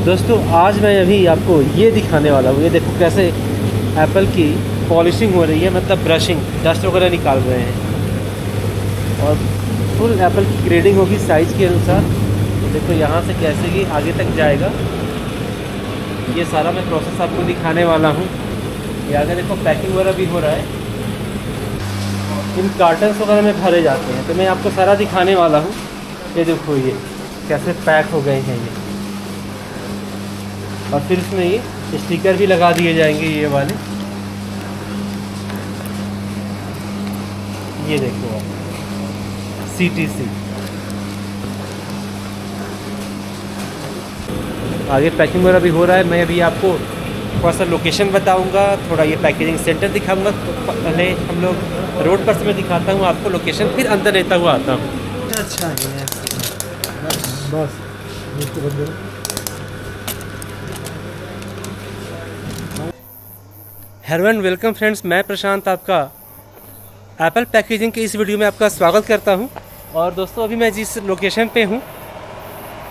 दोस्तों आज मैं अभी आपको ये दिखाने वाला हूँ। ये देखो कैसे एप्पल की पॉलिशिंग हो रही है, मतलब ब्रशिंग, डस्ट वगैरह निकाल रहे हैं और फुल एप्पल की ग्रेडिंग होगी साइज़ के अनुसार। देखो यहाँ से कैसे ये आगे तक जाएगा, ये सारा मैं प्रोसेस आपको दिखाने वाला हूँ। ये आगे देखो पैकिंग वगैरह भी हो रहा है, इन कार्टन्स वगैरह में भरे जाते हैं, तो मैं आपको सारा दिखाने वाला हूँ। ये देखो ये कैसे पैक हो गए हैं ये, और फिर इसमें ये स्टिकर भी लगा दिए जाएंगे ये वाले। ये देखो आप CTC, आगे पैकिंग वगैरह भी हो रहा है। मैं अभी आपको थोड़ा सा लोकेशन बताऊंगा, थोड़ा ये पैकेजिंग सेंटर दिखाऊंगा। तो पहले हम लोग रोड पर से मैं दिखाता हूँ आपको लोकेशन, फिर अंदर लेता हुआ आता हूँ। अच्छा है बस हेलो एंड वेलकम फ्रेंड्स, मैं प्रशांत आपका एप्पल पैकेजिंग के इस वीडियो में आपका स्वागत करता हूं। और दोस्तों अभी मैं जिस लोकेशन पे हूं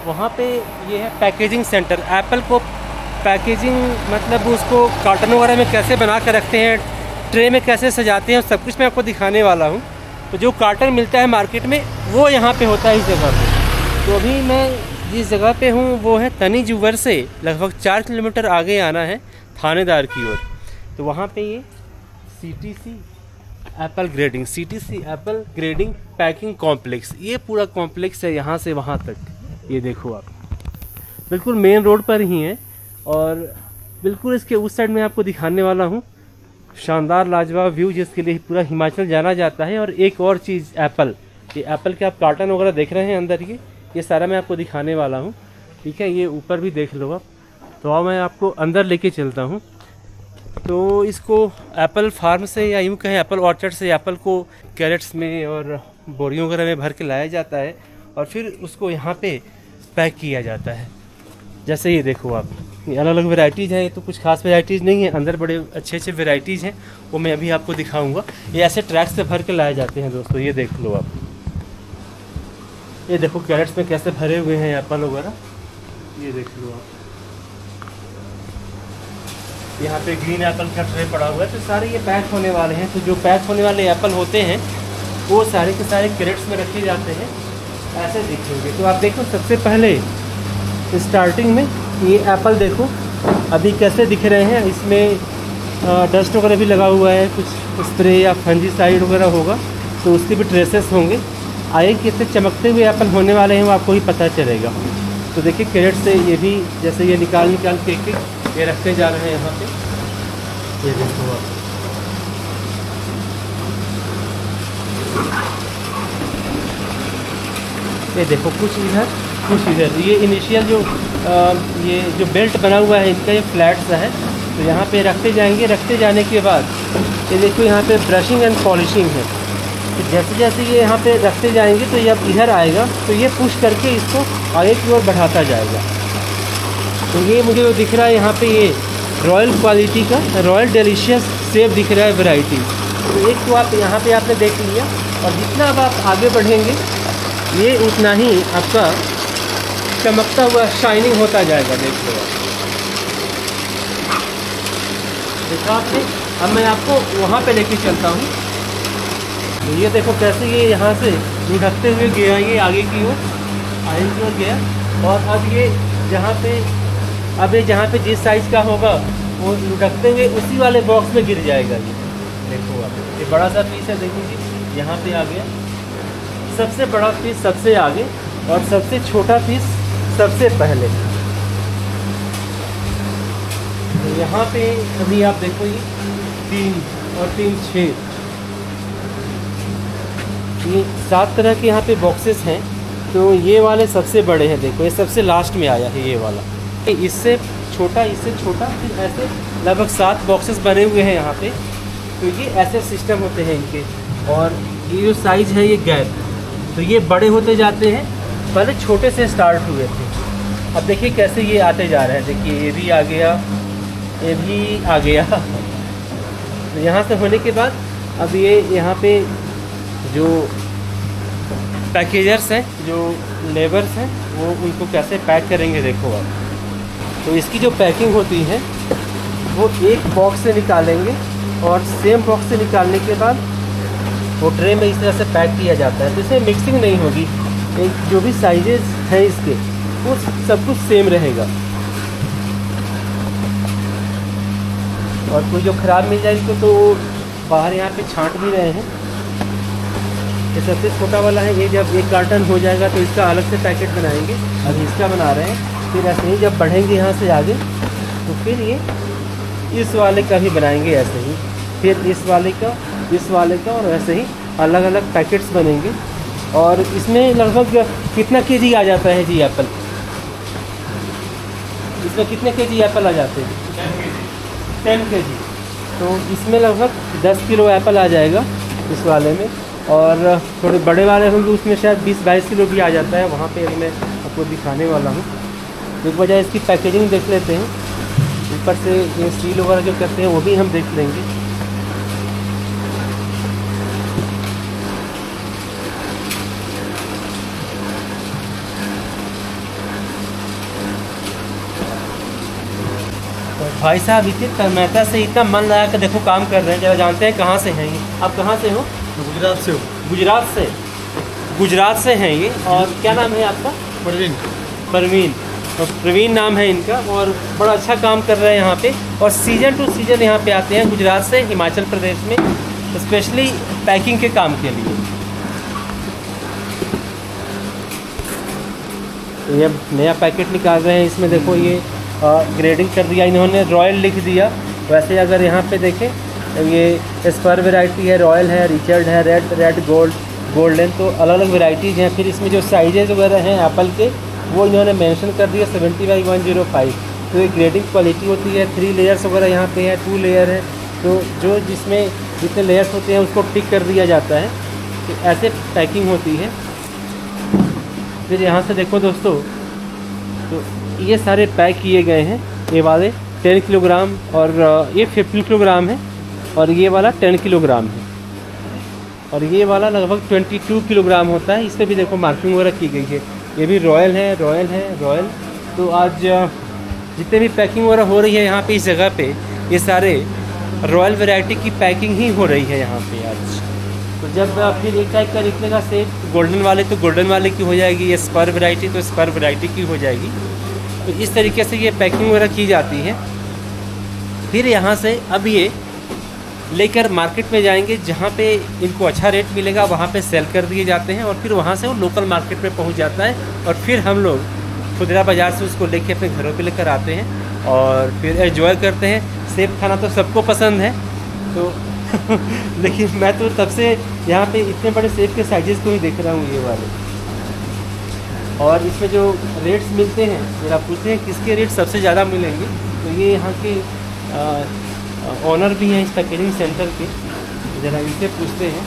वहां पे ये है पैकेजिंग सेंटर। एप्पल को पैकेजिंग मतलब उसको कार्टन वगैरह में कैसे बना कर रखते हैं, ट्रे में कैसे सजाते हैं, सब कुछ मैं आपको दिखाने वाला हूं। तो जो कार्टन मिलता है मार्केट में वो यहाँ पे होता है इस जगह पे। तो अभी मैं जिस जगह पे हूँ वो है तनी जुवर से लगभग 4 किलोमीटर आगे आना है थानेदार की ओर। तो वहाँ पे ये CTC Apple grading, CTC Apple grading packing complex, ये पूरा कॉम्प्लेक्स है यहाँ से वहाँ तक। ये देखो आप बिल्कुल मेन रोड पर ही है, और बिल्कुल इसके उस साइड में आपको दिखाने वाला हूँ शानदार लाजवाब व्यू, जिसके लिए पूरा हिमाचल जाना जाता है। और एक और चीज़ एप्पल, ये एप्पल के आप कार्टन वगैरह देख रहे हैं अंदर, ये सारा मैं आपको दिखाने वाला हूँ। ठीक है, ये ऊपर भी देख लो आप। तो अब मैं आपको अंदर लेके चलता हूँ। तो इसको एप्पल फार्म से या यूँ कहें एप्पल ऑर्चर्ड से एप्पल को कैरेट्स में और बोरियों वगैरह में भर के लाया जाता है, और फिर उसको यहाँ पे पैक किया जाता है। जैसे ये देखो आप, ये अलग अलग वेराइटीज़ हैं। ये तो कुछ खास वेराइटीज़ नहीं है, अंदर बड़े अच्छे अच्छे वेराइटीज़ हैं, वो मैं अभी आपको दिखाऊंगा। ये ऐसे ट्रैक्स से भर के लाए जाते हैं दोस्तों। ये देख लो आप, ये देखो कैरेट्स में कैसे भरे हुए हैं एप्पल वगैरह, ये देख लो आप। यहाँ पे ग्रीन एप्पल का ट्रे पड़ा हुआ है, तो सारे ये पैक होने वाले हैं। तो जो पैक होने वाले एप्पल होते हैं वो सारे के सारे कैरेट्स में रखे जाते हैं, ऐसे दिखेंगे। तो आप देखो सबसे पहले स्टार्टिंग में ये एप्पल देखो अभी कैसे दिख रहे हैं। इसमें डस्ट वगैरह भी लगा हुआ है, कुछ स्प्रे या फंजीसाइड वगैरह होगा तो उसके भी ट्रेसेस होंगे। आगे कितने चमकते हुए एप्पल होने वाले हैं वो आपको ही पता चलेगा। तो देखिए कैरेट से ये भी जैसे ये निकाल के ये रखते जा रहे हैं यहाँ पे। ये देखो आप, ये देखो कुछ इधर कुछ इधर। ये इनिशियल ये जो बेल्ट बना हुआ है इनका, ये फ्लैट सा है, तो यहाँ पे रखते जाएंगे। रखते जाने के बाद ये देखो यहाँ पे ब्रशिंग एंड पॉलिशिंग है। तो जैसे जैसे ये यहाँ पे रखते जाएंगे तो ये अब इधर आएगा, तो ये पुश करके इसको आगे की ओर बढ़ाता जाएगा। तो ये मुझे जो दिख रहा है यहाँ पे, ये रॉयल क्वालिटी का रॉयल डिलीशियस सेब दिख रहा है वैरायटी। तो एक तो आप यहाँ पे आपने देख लिया, और जितना अब आप आगे बढ़ेंगे ये उतना ही आपका चमकता हुआ शाइनिंग होता जाएगा। देख लो देखा आपने। अब मैं आपको वहाँ पे लेके चलता हूँ। तो ये देखो कैसे ये यहाँ से लुढ़कते हुए गया, ये आगे की ओर गया, और अब ये जहाँ पे जिस साइज़ का होगा वो लुढ़कते हुए उसी वाले बॉक्स में गिर जाएगा। ये देखो आप, ये बड़ा सा पीस है, देखिए यहाँ पे आ गया। सबसे बड़ा पीस सबसे आगे, और सबसे छोटा पीस सबसे पहले। तो यहाँ पे अभी आप देखो ये 3 और 3 6, ये 7 तरह के यहाँ पे बॉक्सेस हैं। तो ये वाले सबसे बड़े हैं, देखो ये सबसे लास्ट में आया है ये वाला। इससे छोटा, फिर ऐसे लगभग 7 बॉक्सेस बने हुए हैं यहाँ पे। तो ये ऐसे सिस्टम होते हैं इनके, और ये जो साइज़ है ये गैप, तो ये बड़े होते जाते हैं। पहले छोटे से स्टार्ट हुए थे, अब देखिए कैसे ये आते जा रहे हैं। देखिए ये भी आ गया, ये भी आ गया। तो यहाँ से होने के बाद अब ये यहाँ पे जो पैकेजर्स हैं, जो लेबर्स हैं, वो उनको कैसे पैक करेंगे देखो आप। तो इसकी जो पैकिंग होती है वो एक बॉक्स से निकालेंगे और सेम बॉक्स से निकालने के बाद वो ट्रे में इस तरह से पैक किया जाता है। तो इसमें मिक्सिंग नहीं होगी, एक जो भी साइजेस हैं इसके वो सब कुछ सेम रहेगा। और कोई जो ख़राब मिल जाए इसको तो बाहर यहाँ पे छांट भी रहे हैं। ये सबसे छोटा वाला है, ये जब एक कार्टन हो जाएगा तो इसका अलग से पैकेट बनाएंगे, अभी इसका बना रहे हैं। फिर ऐसे ही जब बढ़ेंगे यहाँ से आगे तो फिर ये इस वाले का भी बनाएंगे ऐसे ही, फिर इस वाले का और ऐसे ही अलग अलग पैकेट्स बनेंगे। और इसमें लगभग कितना केजी आ जाता है जी एप्पल? इसमें कितने केजी एप्पल आ जाते हैं? 10 केजी। तो इसमें लगभग 10 किलो एप्पल आ जाएगा इस वाले में। और थोड़े बड़े वाले होंगे उसमें शायद 20-22 किलो भी आ जाता है। वहाँ पे मैं आपको दिखाने वाला हूँ। एक वजह इसकी पैकेजिंग देख लेते हैं, ऊपर से ये सील वगैरह जो करते हैं वो भी हम देख लेंगे। तो भाई साहब इतनी मेहनत से इतना मन लगा कर देखो काम कर रहे हैं। जरा जानते हैं कहाँ से हैं ये? आप कहाँ से हो? गुजरात से हो। गुजरात से हैं ये। और क्या नाम है आपका? परवीन। तो प्रवीण नाम है इनका और बड़ा अच्छा काम कर रहे हैं यहाँ पे। और सीज़न टू सीज़न यहाँ पे आते हैं गुजरात से हिमाचल प्रदेश में, स्पेशली पैकिंग के काम के लिए। तो ये नया पैकेट निकाल रहे हैं। इसमें देखो ये ग्रेडिंग कर दिया इन्होंने, रॉयल लिख दिया। वैसे अगर यहाँ पे देखें ये स्पर वैरायटी है, रॉयल है, रिचर्ड है, रेड गोल्डन, तो अलग अलग वैरायटीज़ हैं। फिर इसमें जो साइजेज़ वगैरह हैं एप्पल के वो इन्होंने मेंशन कर दिया 70/105। तो ये ग्रेडिंग क्वालिटी होती है। 3 लेयर्स वगैरह यहाँ पे है, 2 लेयर है। तो जो जिसमें जितने लेयर्स होते हैं उसको टिक कर दिया जाता है। तो ऐसे पैकिंग होती है। फिर यहाँ से देखो दोस्तों, तो ये सारे पैक किए गए हैं। ये वाले 10 किलोग्राम और ये 15 किलोग्राम है और ये वाला 10 किलोग्राम है और ये वाला लगभग 22 किलोग्राम होता है। इस पर भी देखो मार्किंग वगैरह की गई है। ये भी रॉयल है। तो आज जितने भी पैकिंग वगैरह हो रही है यहाँ पे इस जगह पे, ये सारे रॉयल वैरायटी की पैकिंग ही हो रही है यहाँ पे आज। तो जब फिर एक टाइप का निकलेगा सेब गोल्डन वाले तो गोल्डन वाले की हो जाएगी, ये स्पर वैरायटी तो स्पर वैरायटी की हो जाएगी। तो इस तरीके से ये पैकिंग वगैरह की जाती है। फिर यहाँ से अब ये लेकर मार्केट में जाएंगे, जहाँ पे इनको अच्छा रेट मिलेगा वहाँ पे सेल कर दिए जाते हैं और फिर वहाँ से वो लोकल मार्केट में पहुँच जाता है और फिर हम लोग खुदरा बाज़ार से उसको लेके अपने घरों पे लेकर आते हैं और फिर एंजॉय करते हैं। सेब खाना तो सबको पसंद है तो लेकिन मैं तो तब से यहाँ पे इतने बड़े सेब के साइजेस को ही देख रहा हूँ, ये वाले। और इसमें जो रेट्स मिलते हैं, जरा पूछते हैं किसके रेट सबसे ज़्यादा मिलेंगे। तो ये यहाँ के ऑनर भी हैं इस पैकेजिंग सेंटर के, ज़रा इनसे पूछते हैं।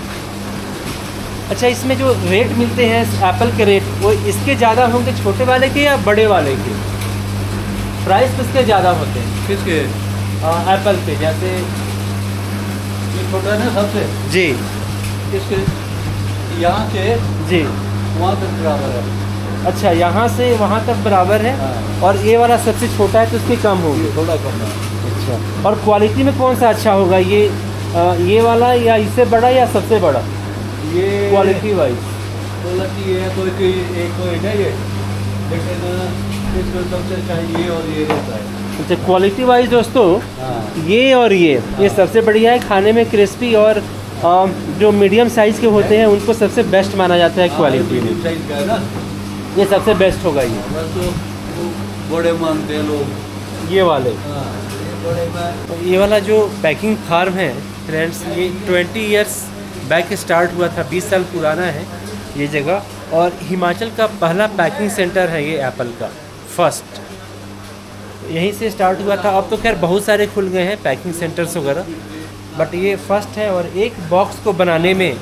अच्छा, इसमें जो रेट मिलते हैं एप्पल के रेट, वो इसके ज़्यादा होंगे छोटे वाले के या बड़े वाले के? प्राइस किसके ज़्यादा होते हैं? किसके? एप्पल पे। जैसे ये छोटा ना सबसे जी, किसके? यहाँ से जी वहाँ तक बराबर है। अच्छा, यहाँ से वहाँ तक बराबर है। हाँ। और ये वाला सबसे छोटा है तो इसकी कम होगी? थोड़ा कम है। अच्छा, और क्वालिटी में कौन सा अच्छा होगा, ये वाला या इससे बड़ा या सबसे बड़ा? ये क्वालिटी वाइज क्वालिटी है तो एक है ये, लेकिन इसमें सबसे अच्छा ये और ये रहता है। अच्छा, क्वालिटी वाइज दोस्तों हाँ। ये और ये सबसे बढ़िया है। खाने में क्रिस्पी और जो मीडियम साइज़ के होते हैं उनको सबसे बेस्ट माना जाता है क्वालिटी में। साइज का है ना, ये सबसे बेस्ट होगा ये। बस तो बड़े मानते हैं लोग ये वाले। हाँ, ये बड़े में। तो ये वाला जो पैकिंग फार्म है फ्रेंड्स, ये 20 इयर्स बैक स्टार्ट हुआ था, 20 साल पुराना है ये जगह। और हिमाचल का पहला पैकिंग सेंटर है ये एप्पल का, फर्स्ट यहीं से स्टार्ट हुआ था। अब तो खैर बहुत सारे खुल गए हैं पैकिंग सेंटर्स वगैरह, बट ये फर्स्ट है। और एक बॉक्स को बनाने में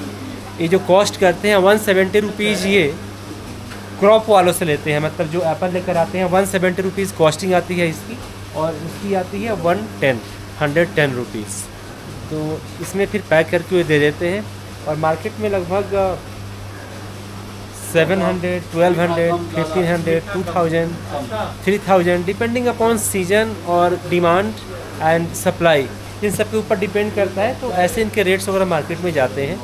ये जो कॉस्ट करते हैं 170 रुपीज़, ये क्रॉप वालों से लेते हैं। मतलब जो एप्पल लेकर आते हैं 170 रुपीज़ कॉस्टिंग आती है इसकी, और इसकी आती है 110 रुपीज़। तो इसमें फिर पैक करके वो दे देते हैं। और मार्केट में लगभग 700, 1200, 1500, 2000, 3000 डिपेंडिंग अपॉन सीजन और डिमांड एंड सप्लाई, इन सब के ऊपर डिपेंड करता है। तो ऐसे इनके रेट्स वगैरह मार्केट में जाते हैं।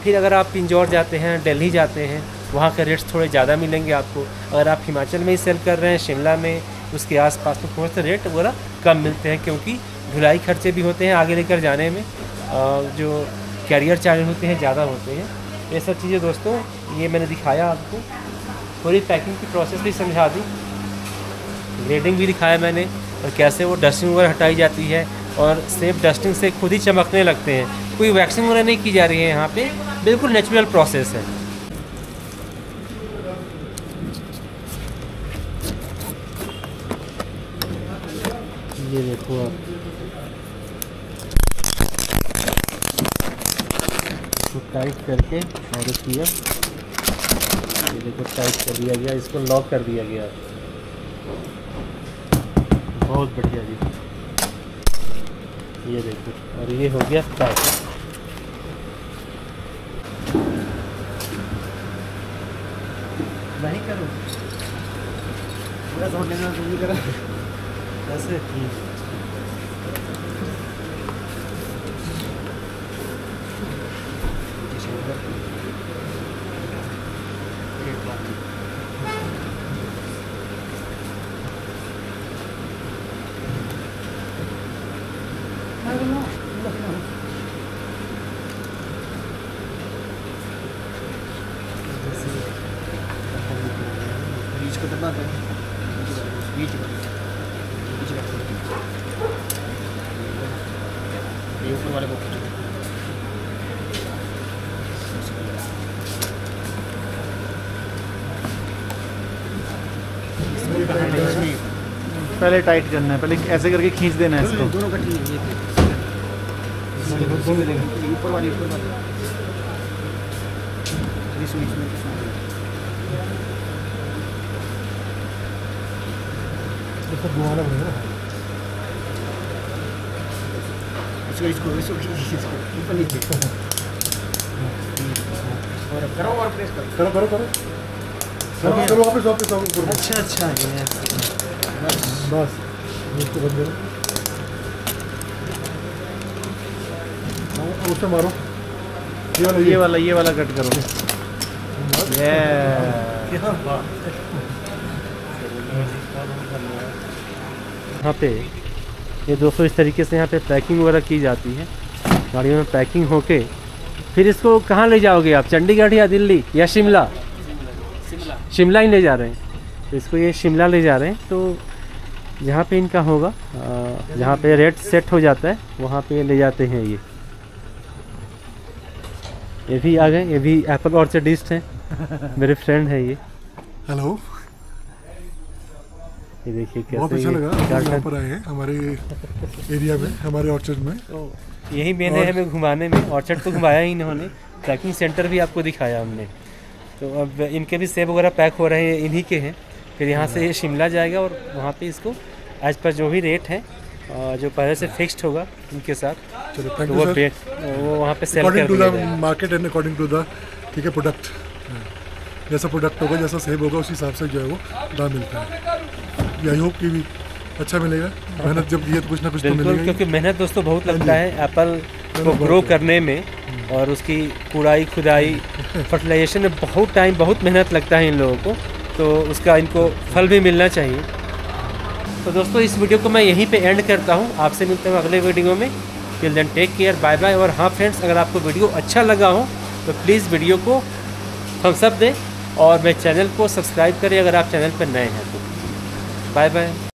फिर अगर आप पिंजौर जाते हैं, दिल्ली जाते हैं, वहाँ के रेट्स थोड़े ज़्यादा मिलेंगे आपको। अगर आप हिमाचल में ही सेल कर रहे हैं, शिमला में, उसके आसपास, तो थोड़े से रेट वगैरह कम मिलते हैं, क्योंकि ढुलाई खर्चे भी होते हैं आगे लेकर जाने में, जो कैरियर चार्ज होते हैं ज़्यादा होते हैं। ये सब चीज़ें दोस्तों ये मैंने दिखाया आपको, पूरी पैकिंग की प्रोसेस भी समझा दी, ग्रेडिंग भी दिखाया मैंने, और कैसे वो डस्टिंग वगैरह हटाई जाती है, और सेफ डस्टिंग से खुद ही चमकने लगते हैं। कोई वैक्सिंग वगैरह नहीं की जा रही है यहाँ पे, बिल्कुल नेचुरल प्रोसेस है। ये देखो आप, इसको टाइट करके और इसकी ये देखो टाइट कर दिया गया, इसको लॉक कर दिया गया। बहुत बढ़िया जी, ये देखो, और ये हो गया पैक। नहीं करो ऐसे बीच को दबा दो, बीच ये ऊपर वाले को खींचो। पहले टाइट करना है, पहले ऐसे करके खींच देना है इसको। दोनों कटी है, ऊपर वाली घुमाना पड़ेगा ना। इसको ऊपर नीचे और करो और प्रेस करो करो करो करो चलो वापस वापस ऊपर। अच्छा अच्छा, ये बस इसको बंद करो, उससे मारो, ये वाला कट करो। यहाँ पे ये दोस्तों इस तरीके से यहाँ पे पैकिंग वगैरह की जाती है, गाड़ियों में पैकिंग होके फिर इसको कहाँ ले जाओगे आप, चंडीगढ़ या दिल्ली या शिमला? शिमला ही ले जा रहे हैं, तो इसको ये शिमला ले जा रहे हैं। तो जहाँ पे इनका होगा, जहाँ पे रेट सेट हो जाता है, वहाँ पे ले जाते हैं। ये भी आ गए, ये भी एप्पल ऑर्चर्डिस्ट हैं, मेरे फ्रेंड है ये। हेलो, ये देखिए कैसे, बहुत अच्छा लगा यहाँ पर आए हैं हमारे एरिया में, हमारे ऑर्चर्ड में। तो यही मेन है हमें घुमाने में, ऑर्चर्ड तो घुमाया ही इन्होंने, पैकिंग सेंटर भी आपको दिखाया हमने। तो अब इनके भी सेब वगैरह पैक हो रहे हैं, इन्हीं के हैं। फिर यहाँ से ये शिमला जाएगा और वहाँ पे इसको एज पर जो भी रेट है, जो पहले से फिक्स्ड होगा इनके साथ, चलो तो वो वहाँ पे सेल कर दिया जाएगा। Market and according to the ठीक है प्रोडक्ट, जैसा प्रोडक्ट होगा, जैसा सेब होगा, उस हिसाब से जो है वो दाम मिलता है। आई होप कि भी अच्छा मिलेगा, मेहनत जब की है तो कुछ ना कुछ तो मिलेगा, क्योंकि मेहनत दोस्तों बहुत लगता है एप्पल को ग्रो करने में, और उसकी कुड़ाई खुदाई फर्टिलाइजेशन में बहुत टाइम, बहुत मेहनत लगता है इन लोगों को, तो उसका इनको फल भी मिलना चाहिए। तो दोस्तों इस वीडियो को मैं यहीं पे एंड करता हूँ, आपसे मिलते हैं अगले वीडियो में। Till then take care, bye bye. और हाँ फ्रेंड्स, अगर आपको वीडियो अच्छा लगा हो तो प्लीज़ वीडियो को थम्स अप दें और मेरे चैनल को सब्सक्राइब करें अगर आप चैनल पर नए हैं तो। Bye bye.